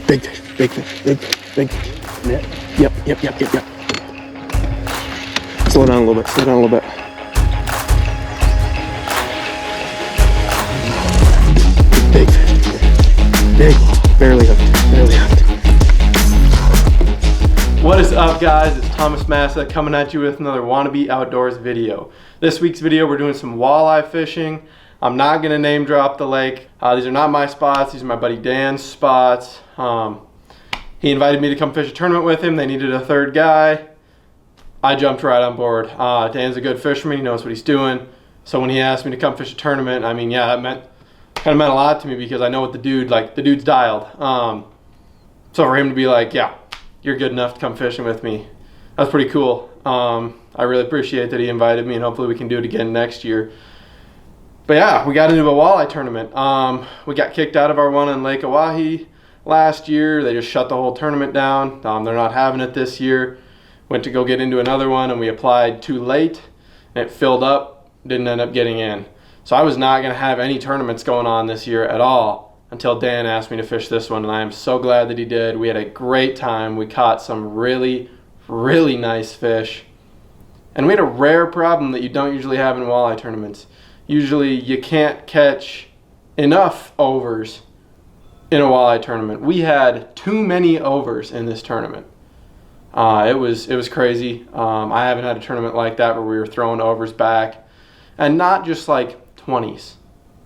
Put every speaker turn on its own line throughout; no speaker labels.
Big fish, big fish, big fish, big fish.
Net?
Yep. Slow down a little bit, Big fish, big, barely hooked. What is up, guys? It's Thomas Massa coming at you with another Wannabe Outdoors video. This week's video, we're doing some walleye fishing. I'm not gonna name drop the lake. These are not my spots, these are my buddy Dan's spots. He invited me to come fish a tournament with him. They needed a third guy. I jumped right on board. Dan's a good fisherman, he knows what he's doing. So when he asked me to come fish a tournament, I mean, yeah, that kind of meant a lot to me because I know what the dude's dialed. So for him to be like, yeah, you're good enough to come fishing with me, that's pretty cool. I really appreciate that he invited me, and hopefully we can do it again next year. But yeah, we got into a walleye tournament. We got kicked out of our one on Lake Oahe last year. They just shut the whole tournament down. They're not having it this year. Went to go get into another one, and we applied too late, and it filled up, didn't end up getting in. So I was not gonna have any tournaments going on this year at all until Dan asked me to fish this one, and I am so glad that he did. We had a great time. We caught some really, really nice fish. And we had a rare problem that you don't usually have in walleye tournaments. Usually you can't catch enough overs in a walleye tournament. We had too many overs in this tournament. It was crazy. I haven't had a tournament like that where we were throwing overs back, and not just like 20s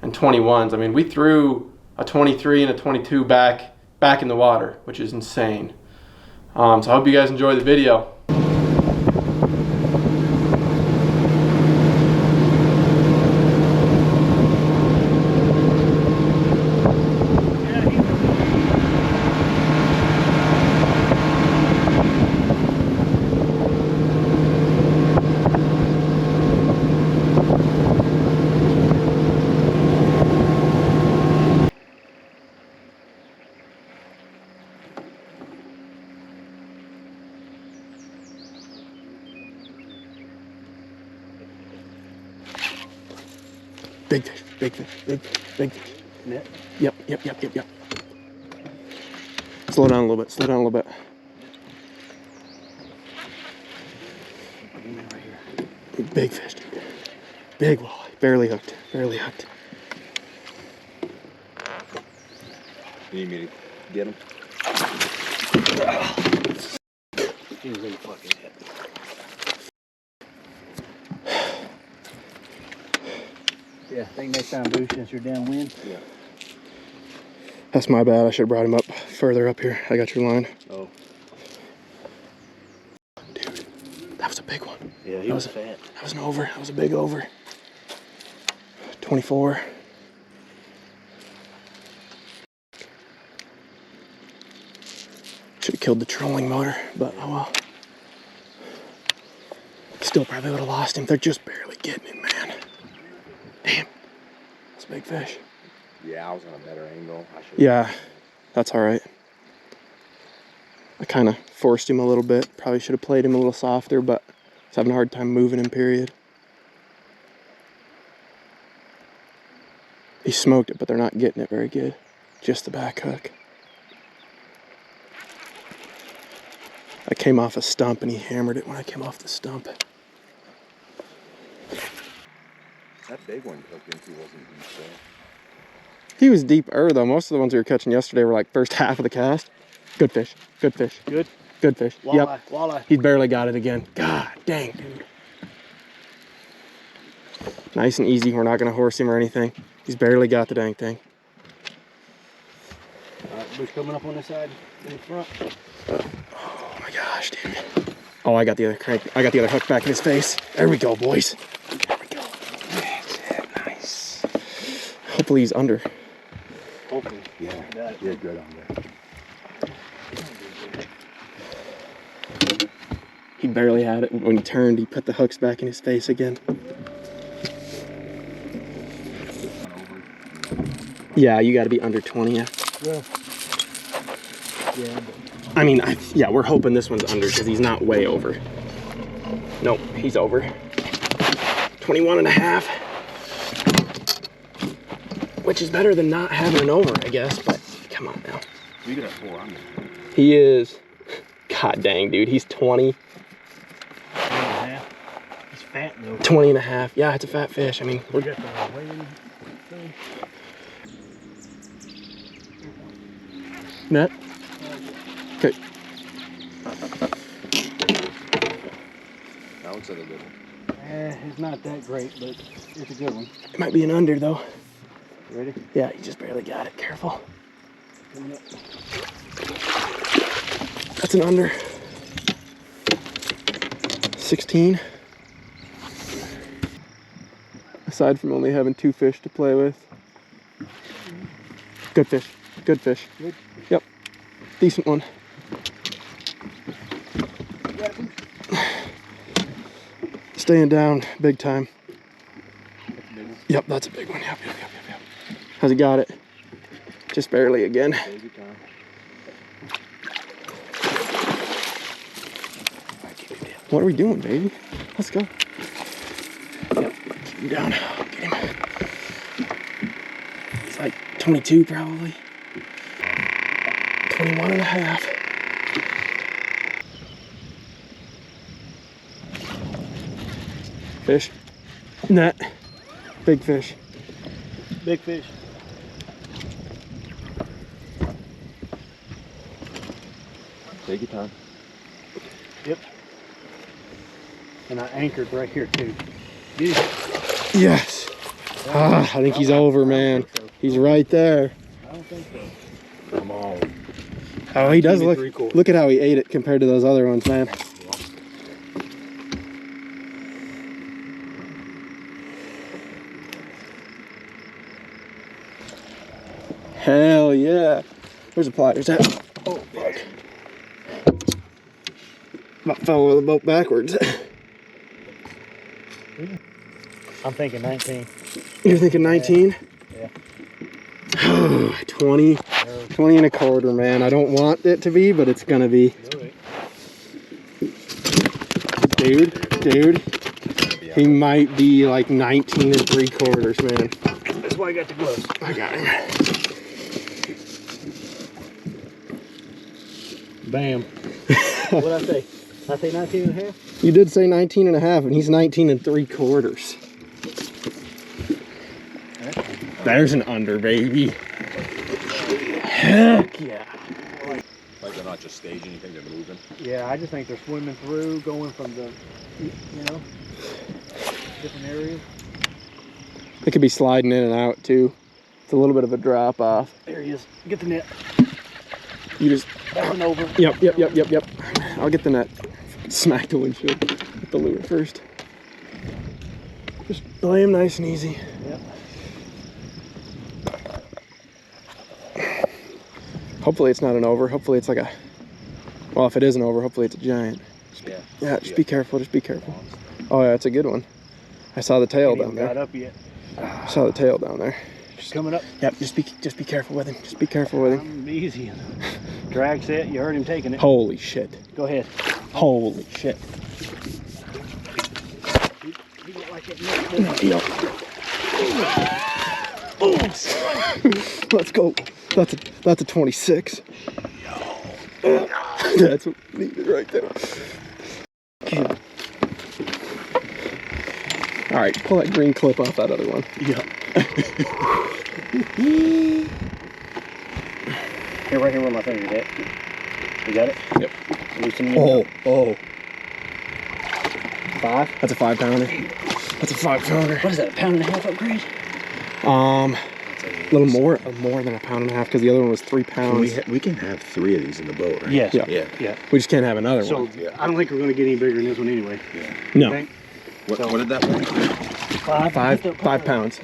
and 21s. I mean, we threw a 23 and a 22 back in the water, which is insane. So I hope you guys enjoy the video. Big fish, big fish, big fish.
Net?
Yep. Slow down a little bit,
Right here.
Big fish, big walleye, barely hooked.
You need me to get him?
He was in the fucking head. Yeah, I think next time, Boo, since you're downwind.
Yeah.
That's my bad, I should have brought him up further up here. I got your line.
Oh.
Dude, that was a big one.
Yeah, he was fat.
That was an over, that was a big over. 24. Should have killed the trolling motor, but oh well. Still probably would have lost him. They're just barely getting him, man. Damn, that's a big fish.
Yeah, I was on a better angle.
Yeah, that's all right. I kind of forced him a little bit. Probably should have played him a little softer, but I was having a hard time moving him, period. He smoked it, but they're not getting it very good. Just the back hook. I came off a stump and he hammered it when I came off the stump.
That big one hooked into wasn't deep, so.
He was deeper though. Most of the ones we were catching yesterday were like first half of the cast. Good fish. Good fish.
Good?
Good fish.
Walleye,
yep.
Walleye.
He barely got it again. God dang, dude. Nice and easy. We're not going to horse him or anything. He's barely got the dang thing.
All right, Bush coming up on this side in the front.
Oh my gosh, dude. Oh, I got the other crank. I got the other hook back in his face. There we go, boys. There we go. That's it. Nice. Hopefully he's under.
Hopefully.
Yeah, yeah, good on there.
He barely had it. When he turned, he put the hooks back in his face again. Yeah, you got to be under 20. Yeah.
Yeah.
I mean, yeah, we're hoping this one's under because he's not way over. Nope, he's over. 21 and a half. Which is better than not having an over, I guess, but come on now.
You get a 4 under.
He is, god dang, dude, he's 20.
1.5. He's fat though.
20 and a half. Yeah, it's a fat fish. I mean,
We got the weighing thing.
net. Okay.
That looks like a good one.
It's not that great, but it's a good one.
It might be an under though.
You ready?
Yeah, he just barely got it. Careful.
Coming up.
That's an under. 16. Aside from only having 2 fish to play with. Good fish. Good fish.
Good.
Yep. Decent one. Staying down big time. Yep, that's a big one. Yep. How's he got it? Just barely again.
Baby time.
What are we doing, baby? Let's go. Yep. Keep him down. Get him. He's like 22 probably. 21 and a half. Fish. Net. Big fish.
Big fish.
Take your time.
Yep. And I anchored right here too. Yeah.
Yes. Ah, I think he's over, man. He's right there.
I don't think so.
Come on.
Oh, he does
Give me
look.
3/4.
Look at how he ate it compared to those other ones, man. Hell yeah. Where's the pliers at? Oh, fuck. About fell over the boat backwards.
I'm thinking 19.
You're thinking 19?
Yeah.
20. 20 and a quarter, man. I don't want it to be, but it's gonna be.
Do it.
Dude. He might be like 19 and 3/4, man.
That's why I got the gloves.
I got him.
Bam. What'd I say? I say 19 and a half?
You did say 19 and a half, and he's 19 and 3/4. There's an under, baby. Heck yeah.
Like they're not just staging, you think they're moving?
Yeah, I just think they're swimming through, going from the, different areas.
It could be sliding in and out, too. It's a little bit of a drop off.
There he is. Get the net.
You just...
Up and over.
Yep. I'll get the net. Smack the windshield. Get the lure first. Just lay him nice and easy.
Yep.
Hopefully it's not an over. Hopefully it's like a... Well, if it is an over, hopefully it's a giant.
Yeah.
Just be careful. Just be careful. Oh, yeah, it's a good one. I saw the tail down
Got
there.
up yet.
I saw the tail down there.
Coming up.
Yep, just be careful with him. Just be careful with him.
I'm easy. Drag set. You heard him taking it.
Holy shit.
Go ahead.
Holy shit.
You don't like it, net.
Yep. Oh, let's go. That's a 26. That's what we needed right there. Okay. All right, pull that green clip off that other one.
Yeah. Here, right here where my finger's at. You got it?
Yep.
Loosen it.
Oh.
5?
That's a 5-pounder. That's a 5-pounder.
What is that, a pound and a half upgrade?
A little more than a pound and a half because the other one was 3 pounds.
We can have 3 of these in the boat, right?
Yes.
Yeah. We just can't have another
So,
one.
I don't think we're going to get any bigger than this one anyway.
Yeah.
No.
Okay?
What did that weigh?
5
pounds.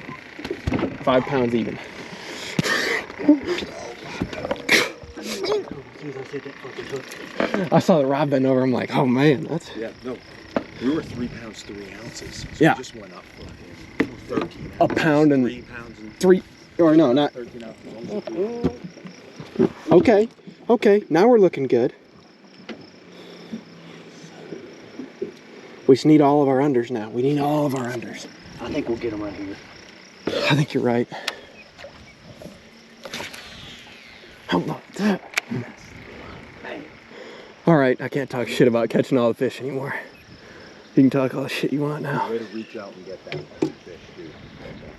5 pounds even. I saw the rod bend over. I'm like, oh man, that's...
Yeah, no. We were 3 pounds 3 ounces. So
Yeah.
we just went up fucking 13
A pound and
3 pounds and
3, or no, not...
13 ounces.
Okay, now we're looking good. We just need all of our unders now. We need all of our unders.
I think we'll get them right here.
I think you're right. How about that? All right, I can't talk shit about catching all the fish anymore. You can talk all the shit you want now.
Way to reach out and get that fish, too.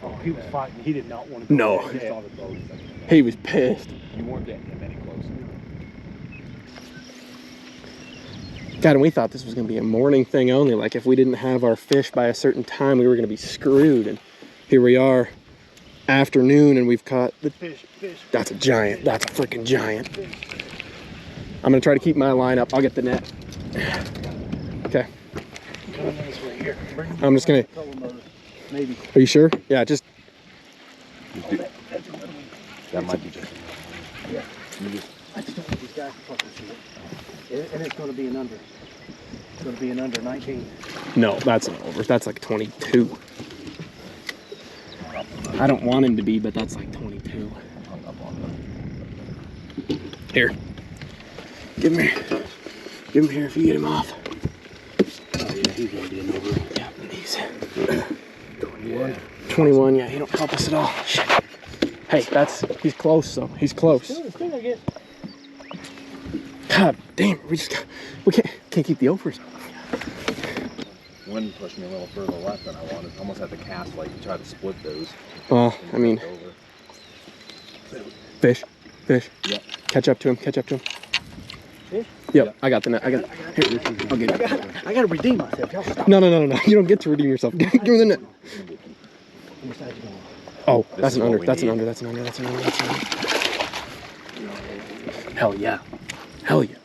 Oh, he was fighting. He did not want to go.
No.
He saw the boat.
He was pissed.
You weren't getting him any closer.
God, and we thought this was going to be a morning thing only. Like, if we didn't have our fish by a certain time, we were going to be screwed. And here we are, afternoon, and we've caught the
Fish.
That's a giant. That's a freaking giant. I'm going to try to keep my line up. I'll get the net. Okay. I'm just going to...
Maybe.
Are you sure? Yeah, just...
That might be just.
Yeah. I just don't want these guys to fucking see it. And it's going to be an under. It's going to be an under 19.
No, that's an over. That's like 22. I don't want him to be, but that's like 22. Here. Give him here. Give him here if you get him off.
Oh, yeah, he's going to be an over.
Yeah, he's 21. 21, yeah, he don't help us at all. Shit. Hey, he's close though. He's close. God damn, we can't keep the overs.
Wind pushed me a little further left than I wanted. I almost had to cast like to try to split those.
Well, I mean, fish.
Yep.
Catch up to him.
Fish?
Yep, I got the net. Here, I'll get it.
I got to redeem myself. Y'all stop.
No. You don't get to redeem yourself. Give me the net.
Which side you going?
Oh,
This
that's
is
an
what
under.
we
That's an
need.
under. That's an under. Hell yeah. Hell yeah.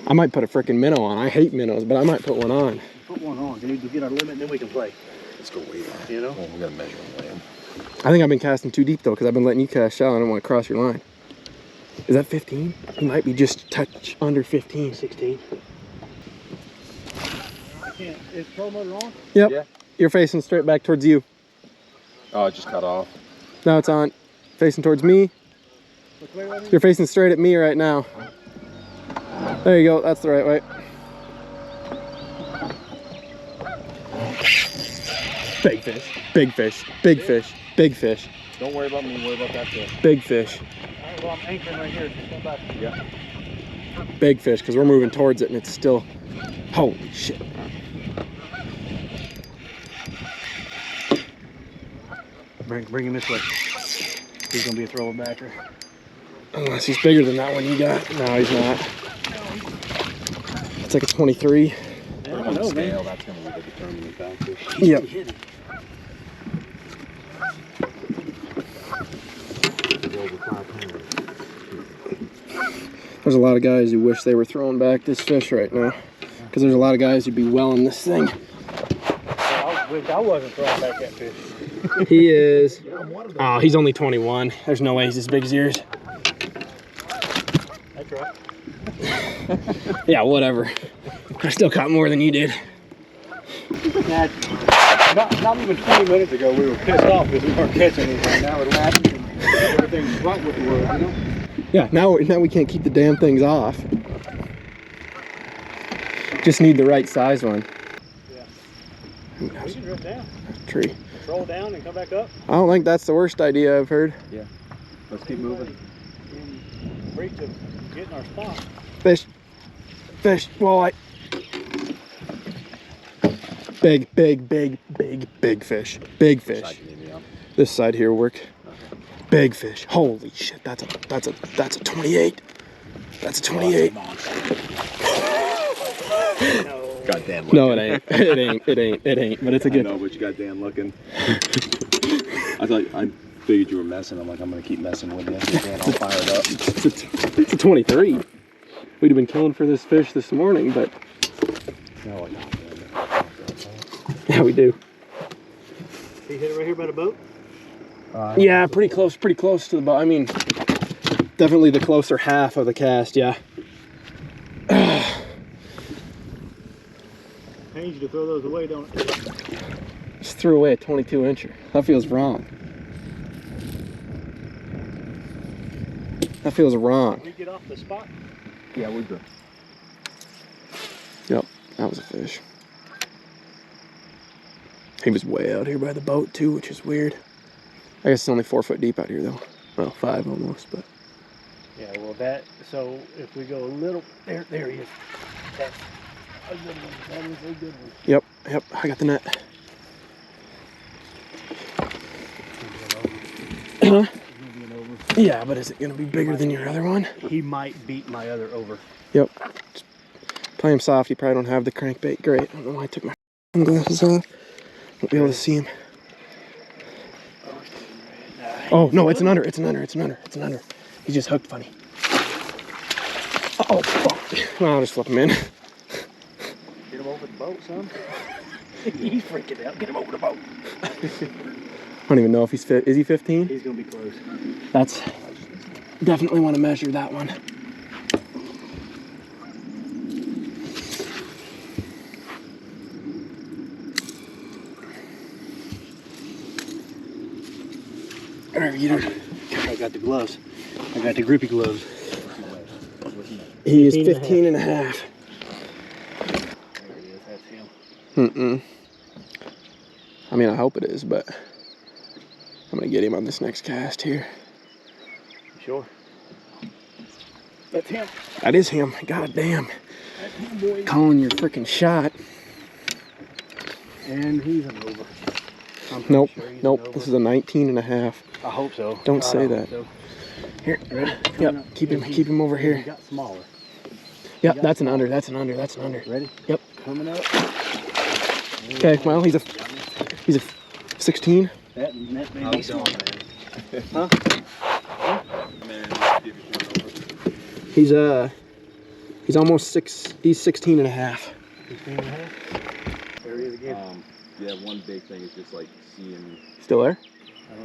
I might put a freaking minnow on. I hate minnows, but I might put one on.
Put one on, dude. To get our limit, and then we can play.
Let's go way down.
You know?
Well, we gotta measure and land.
I think I've been casting too deep though, because I've been letting you cast shallow. I don't want to cross your line. Is that 15? He might be just a touch under 15.
16. I can't. Is pro motor on?
Yep.
Yeah.
You're facing straight back towards you.
Oh, it just cut off.
Now it's on. Facing towards me.
Which way was it?
You're facing straight at me right now. There you go. That's the right way. Big fish. Big fish. Big fish. Big fish.
Don't worry about me. Worry about that fish.
Big fish.
Alright, well, I'm anchoring right here. Just go back.
Yeah.
Big fish, because we're moving towards it and it's still... Holy shit.
Bring him this way. He's gonna be a thrower backer.
Unless he's bigger than that one you got. No, he's not. It's like a 23.
I
Put him
don't
on the
know,
scale.
man.
That's gonna be the determining factor.
Yep.
He hit it.
There's a lot of guys who wish they were throwing back this fish right now. Because there's a lot of guys who'd be welling this thing.
I wish I wasn't throwing back that fish.
He is... Oh, he's only 21. There's no way he's as big as yours.
That's right.
Yeah, whatever. I still caught more than you did.
Not even 20 minutes ago, we were pissed off because we weren't catching anything. Now we're laughing and everything's right with the world, you know?
Yeah, now we can't keep the damn things off. Just need the right size one.
Yeah.
Who knows?
We can drift down.
Tree.
Roll down and come back up.
I don't think that's the worst idea I've heard.
Yeah. Let's keep moving.
In reach of getting our spot.
Fish. Fish. Walleye. Big fish. Big fish.
Side you need me on.
This side here will work. Big fish. Holy shit, that's a 28. That's a 28.
Got Dan looking.
No, it ain't. It ain't. But it's a good.
I know, but you got Dan looking. I figured you were messing. I'm like, I'm gonna keep messing with you. Dan all fired up.
It's a 23. We'd have been killing for this fish this morning, but
No, I know.
yeah, we do.
He hit it right here by the boat?
Yeah, pretty close to the boat. I mean, definitely the closer half of the cast, yeah.
Pains you to throw those away, don't it?
Just threw away a 22 incher. That feels wrong. That feels wrong.
We get off the spot.
Yeah, we're good.
Yep, that was a fish. He was way out here by the boat too, which is weird. I guess it's only 4 foot deep out here though. Well, 5 almost, but.
Yeah, well that, so if we go a little, there he is. That's a good one. That is a good one.
Yep, I got the net. Huh? Yeah, but is it gonna be bigger than your other one?
He might beat my other over.
Yep. Just play him soft. You probably don't have the crankbait. Great. I don't know why I took my glasses off. Won't be able to see him. Oh no, it's an under. It's an under. It's an under. It's an under. He's just hooked funny. Oh fuck. Well, I'll just flip him in.
Get him over the boat, son. He's freaking out. Get him over the boat.
I don't even know if he's fit. Is he 15?
He's gonna be close.
That's definitely want to measure that one. Whatever you do.
I got the gloves. I got the grippy gloves.
He is 15 and a half.
There he is. That's him.
I mean, I hope it is, but I'm gonna get him on this next cast here.
Sure. That's him.
That is him. God damn.
That's him, boy.
Calling your freaking shot.
And he's an over.
Nope.
Sure he's
Nope.
an over.
This is a 19 and a half.
I hope so.
Don't say
I hope
that.
so. Here, ready?
Yep. Keep him over
He
here.
got smaller.
Yep. That's an under. That's an under. That's an under.
Ready?
Yep.
Coming up.
Okay. Well, he's a 16.
That may be smaller. Huh?
He's almost 6. He's 16 and a half.
16 and a half? There he is again.
Yeah, one big thing is just like seeing
Still there?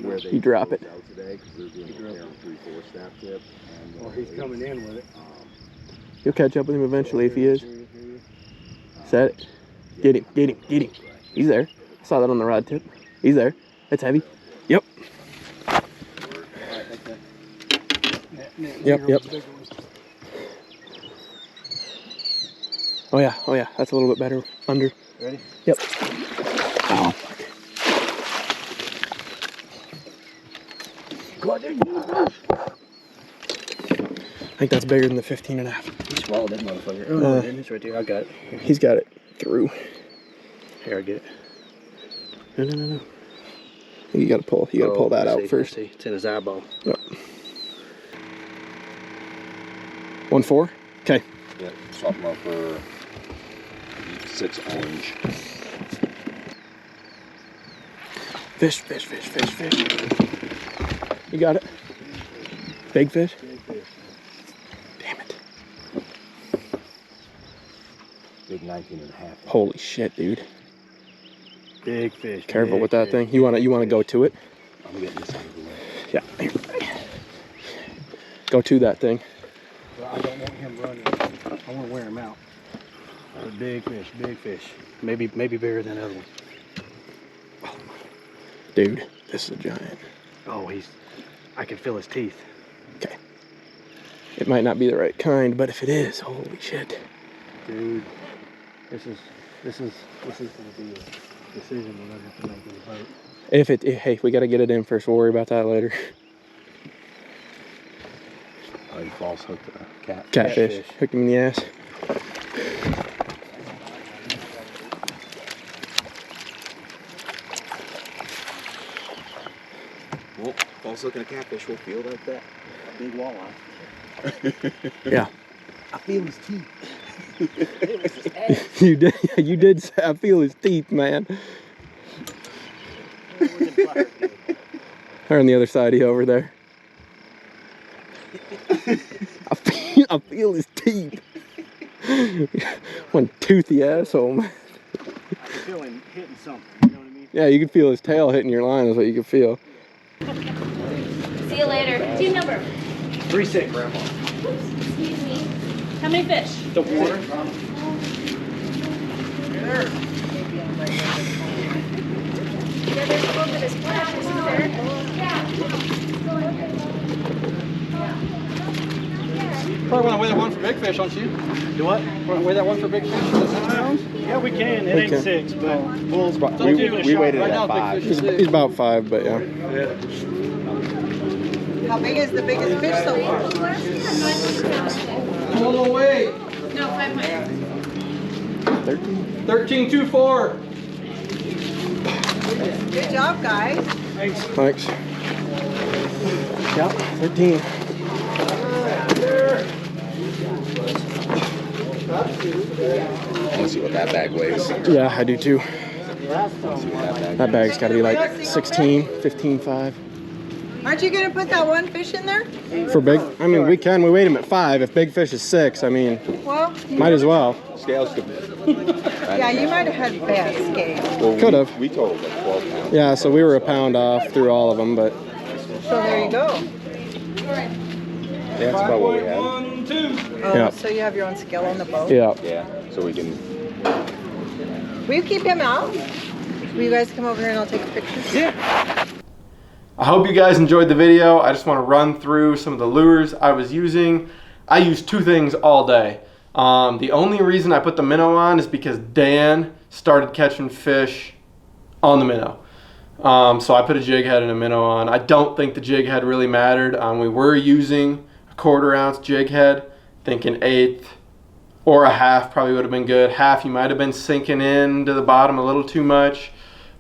where they
You drop it.
out today because they're doing a 3/4 snap tip. And,
Or he's coming in with it.
You'll catch up with him eventually if he is. Set it. Get him. Get him. Get him. He's there. I saw that on the rod tip. He's there. That's heavy. Yep. Yep. Yep. Oh yeah. Oh yeah. That's a little bit better. Under.
Ready?
Yep. Oh fuck. I think that's bigger than the 15 and a half.
He swallowed that motherfucker. Oh, no, it's right there. I got it.
He's got it through.
Here, I get it.
No. You gotta pull. You gotta pull that out first.
See. It's in his eyeball.
Yep. 1-4. Okay.
Yeah, swap them out for 6 orange.
Fish. You got it. Big fish. Damn it.
Big 19 and a half.
Holy shit, dude.
Big fish.
Careful with that thing. You wanna go to it?
I'm getting this out of the way.
Yeah. Go to that thing.
Well, I don't want him running. I want to wear him out. But big fish. Maybe bigger than the other one.
Dude, this is a giant.
Oh, I can feel his teeth.
Okay. It might not be the right kind, but if it is, holy shit.
Dude, this is going to be a decision we're going to have to make in the boat.
Hey, we gotta get it in first. We'll worry about that later.
I false hooked a cat.
Catfish. Hooked him in the ass.
Well, false hooking a catfish will feel like that.
A big walleye.
Yeah.
I feel his teeth.
You did say, I feel his teeth, man. They're on the other side of you over there. I feel his teeth. One toothy asshole, man.
I can feel him hitting something, you know what I mean?
Yeah, you can feel his tail hitting your line is what you can feel.
See you later. Team number.
3-6.
Excuse me. How many fish?
The water.
Yeah, there's a little bit of splash, isn't there?
Probably want to weigh that one for big fish, don't you?
Do what?
Want to weigh that one for big fish? Is it 6 pounds?
Yeah, we can. It ain't
can.
6, but we'll
We
give it a
we
shot.
waited
Right
at
now,
5.
big fish is
He's
6.
about 5, but yeah.
How big is the biggest fish so far?
Hold on, wait.
No, 500.
13.24.
Good job, guys.
Thanks. Yep, 13.
I want to see what that bag weighs.
Yeah, I do too.
I want to see what that bag
That bag's got to be like 16, 15, 5.
Aren't you gonna put that one fish in there?
For big, I mean, we weigh him at 5. If big fish is 6, I mean,
Well,
might as well.
Scales could.
yeah, you might have had bad scales.
Well,
Could have.
We told like 12 pounds.
Yeah, so we were a pound off through all of them, but
So there you go.
Yeah, that's about what we had.
5.12.
Oh,
Yeah.
so you have your own scale on the boat?
yeah.
Yeah, so we can.
Will you keep him out? Will you guys come over here and I'll take a picture?
Yeah.
I hope you guys enjoyed the video. I just want to run through some of the lures I was using. I used 2 things all day. The only reason I put the minnow on is because Dan started catching fish on the minnow. So I put a jig head and a minnow on. I don't think the jig head really mattered. We were using a 1/4 ounce jig head, thinking 1/8 or a half probably would have been good. Half you might have been sinking into the bottom a little too much,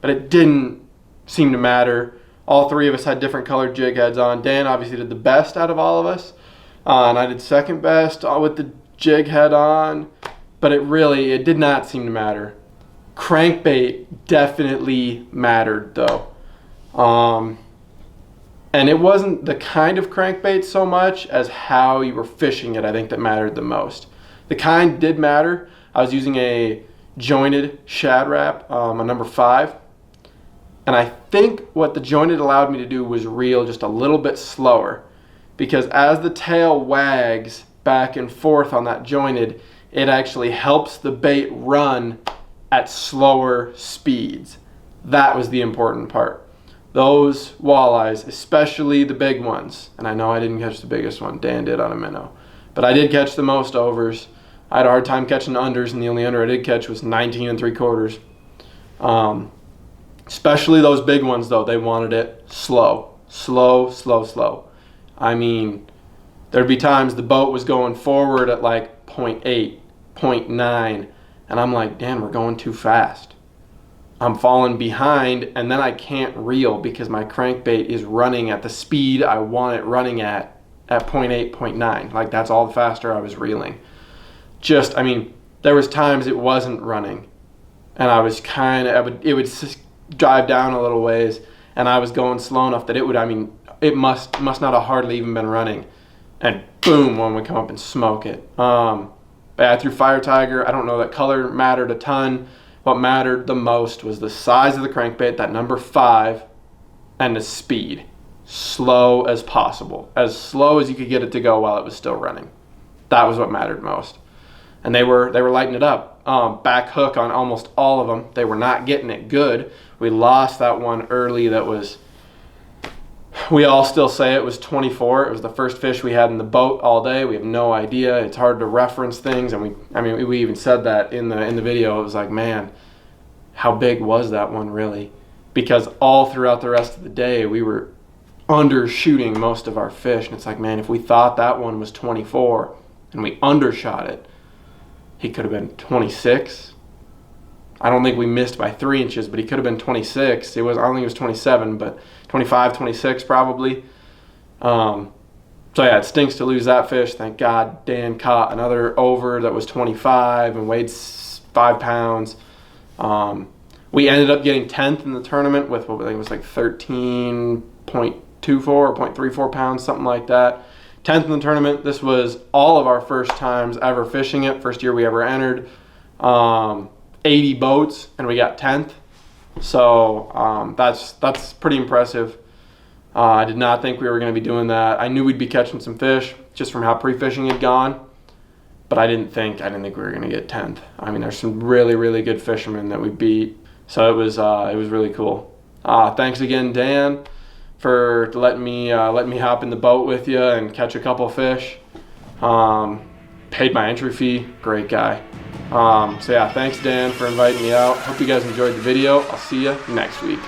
but it didn't seem to matter. All 3 of us had different colored jig heads on. Dan obviously did the best out of all of us, and I did second best with the jig head on, but it did not seem to matter. Crankbait definitely mattered though. And it wasn't the kind of crankbait so much as how you were fishing it, I think, that mattered the most. The kind did matter. I was using a jointed Shad Rap, a number 5. And I think what the jointed allowed me to do was reel just a little bit slower, because as the tail wags back and forth on that jointed, it actually helps the bait run at slower speeds. That was the important part. Those walleyes, especially the big ones, and I know I didn't catch the biggest one, Dan did on a minnow, but I did catch the most overs. I had a hard time catching unders, and the only under I did catch was 19 3/4. Especially those big ones though, they wanted it slow. Slow, slow, slow. I mean, there'd be times the boat was going forward at like 0.8, 0.9, and I'm like, Dan, we're going too fast. I'm falling behind, and then I can't reel because my crankbait is running at the speed I want it running at 0.8, 0.9. Like, that's all the faster I was reeling. I mean, there was times it wasn't running, and I was it would drive down a little ways, and I was going slow enough that it must not have hardly even been running, and boom, one would come up and smoke it. But I threw Fire Tiger. I don't know that color mattered a ton. What mattered the most was the size of the crankbait, that number 5, and the speed. Slow as possible. As slow as you could get it to go while it was still running. That was what mattered most. And they were lighting it up. Back hook on almost all of them. They were not getting it good. We lost that one early that was, we all still say it was 24. It was the first fish we had in the boat all day. We have no idea. It's hard to reference things, and we even said that in the video. It was like, man, how big was that one really? Because all throughout the rest of the day we were undershooting most of our fish, and it's like, man, if we thought that one was 24 and we undershot it, he could have been 26. I don't think we missed by 3 inches, but he could have been 26. I don't think it was 27, but 25, 26 probably. So yeah, it stinks to lose that fish. Thank God Dan caught another over that was 25 and weighed 5 pounds. We ended up getting 10th in the tournament with what I think was like 13.24 or 0.34 pounds, something like that. 10th in the tournament. This was all of our first times ever fishing it. First year we ever entered. 80 boats, and we got 10th. So that's pretty impressive. I did not think we were going to be doing that. I knew we'd be catching some fish just from how pre-fishing had gone, but I didn't think we were going to get 10th. I mean, there's some really, really good fishermen that we beat. So it was really cool. Thanks again, Dan, for letting me hop in the boat with you and catch a couple fish. Paid my entry fee. Great guy. So yeah, thanks Dan for inviting me out. Hope you guys enjoyed the video. I'll see you next week.